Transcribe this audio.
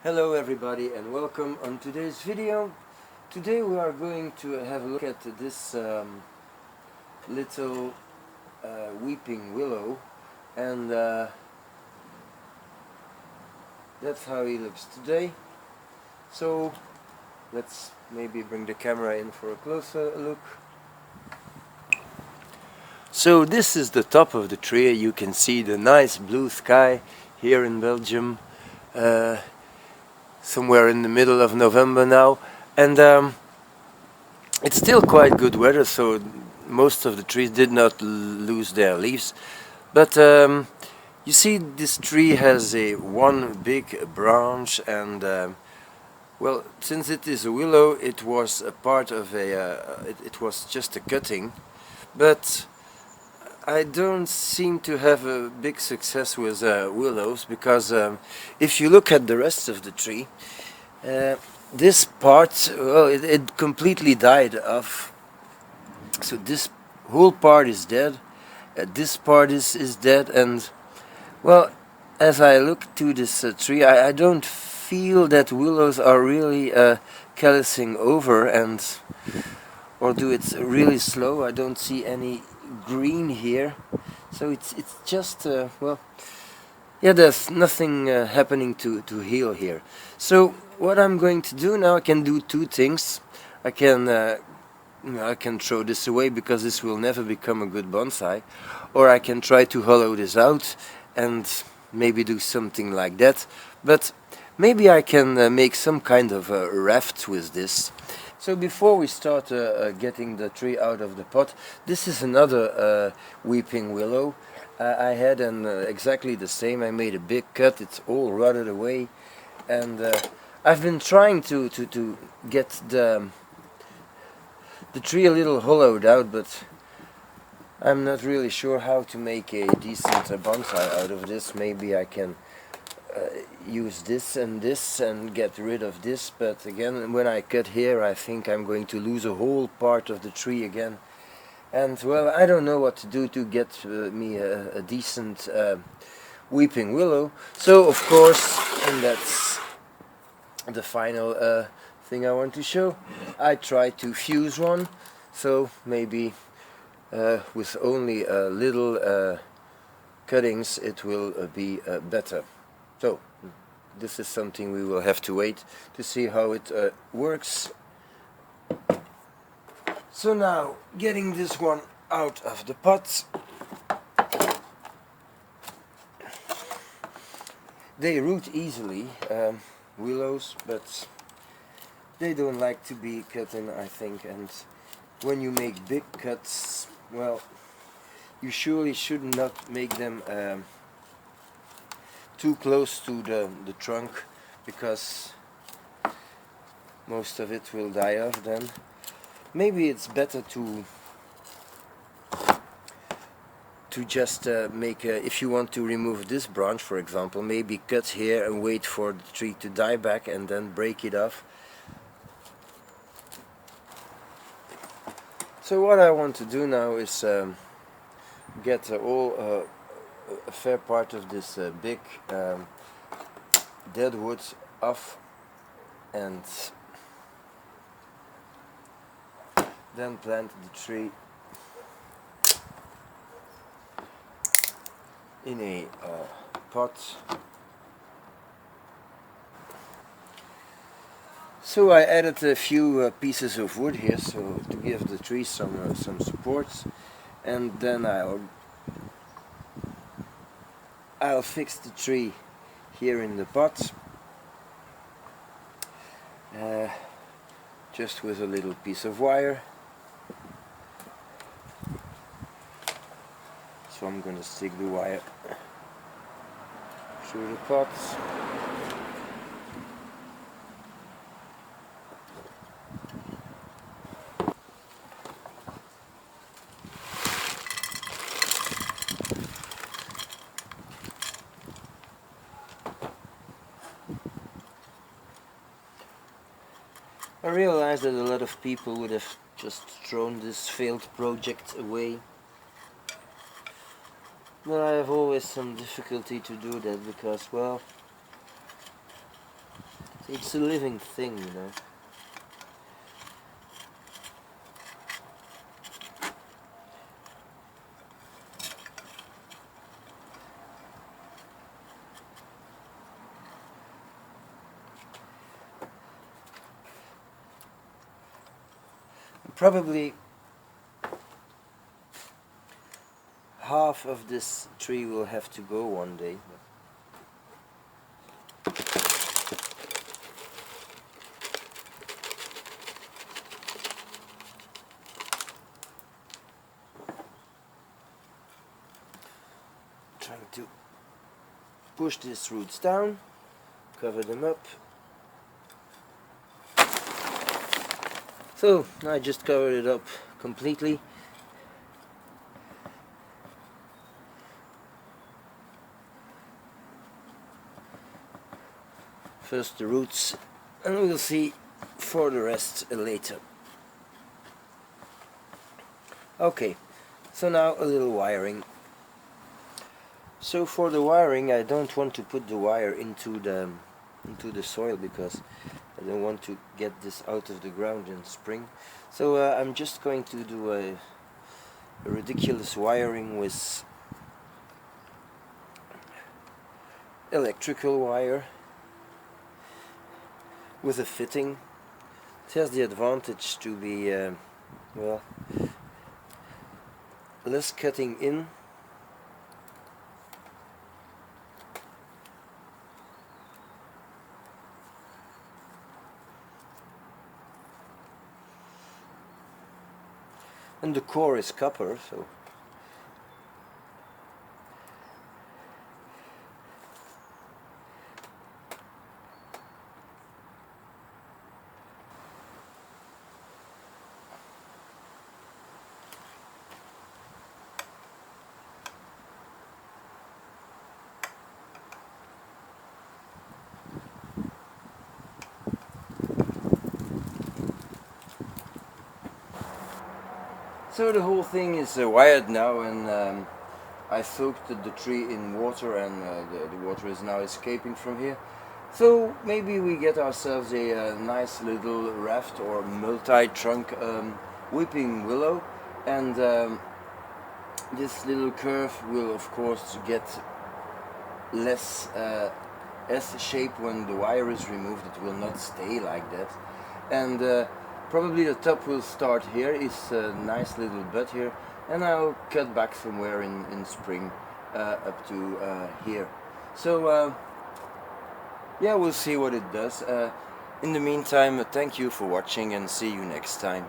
Hello everybody and welcome on today's video. Today we are going to have a look at this little weeping willow, and that's how he looks today. So let's maybe bring the camera in for a closer look. So this is the top of the tree. You can see the nice blue sky here in Belgium. Somewhere in the middle of November now, and it's still quite good weather, so most of the trees did not lose their leaves. But you see, this tree has one big branch, and well, since it is a willow, it was a part of it was just a cutting, but I don't seem to have a big success with willows, because if you look at the rest of the tree, this part, well, it completely died off. So this whole part is dead, this part is dead, and well, as I look to this tree, I don't feel that willows are really callousing over, and or do it really slow. I don't see any green here, so it's just well, yeah, there's nothing happening to heal here. So what I'm going to do now, I can do two things. I can I can throw this away because this will never become a good bonsai, or I can try to hollow this out and maybe do something like that. But maybe I can make some kind of a raft with this. So before we start getting the tree out of the pot, this is another weeping willow. I had exactly the same. I made a big cut. It's all rotted away, and I've been trying to get the tree a little hollowed out, but I'm not really sure how to make a decent bonsai out of this. Maybe I can use this and get rid of this, but again, when I cut here, I think I'm going to lose a whole part of the tree again, and well, I don't know what to do to get me a decent weeping willow. So of course, and that's the final thing I want to show, I try to fuse one, so maybe with only little cuttings it will be better. So this is something we will have to wait to see how it works. So now, getting this one out of the pot. They root easily, willows, but they don't like to be cut in, I think, and when you make big cuts, well, you surely should not make them too close to the trunk, because most of it will die off then. Maybe it's better to just make if you want to remove this branch, for example, maybe cut here and wait for the tree to die back and then break it off. So what I want to do now is get a fair part of this big dead wood off, and then plant the tree in a pot. So I added a few pieces of wood here, so to give the tree some support, and then I'll fix the tree here in the pot, just with a little piece of wire. So I'm going to stick the wire through the pot. I realized that a lot of people would have just thrown this failed project away. But I have always some difficulty to do that, because, well, It's a living thing, you know. Probably half of this tree will have to go one day. Trying to push these roots down, cover them up. So I just covered it up completely. First the roots, and we'll see for the rest later. Okay, so now a little wiring. So for the wiring, I don't want to put the wire into the soil because I don't want to get this out of the ground in spring. So I'm just going to do a ridiculous wiring with electrical wire with a fitting. It has the advantage to be well, less cutting in. And the core is copper, so the whole thing is wired now, and I soaked the tree in water, and the water is now escaping from here. So maybe we get ourselves a nice little raft or multi-trunk weeping willow, and this little curve will of course get less S-shape when the wire is removed. It will not stay like that, and probably the top will start here, is a nice little bud here, and I'll cut back somewhere in spring up to here. So yeah, we'll see what it does. In the meantime, thank you for watching, and see you next time.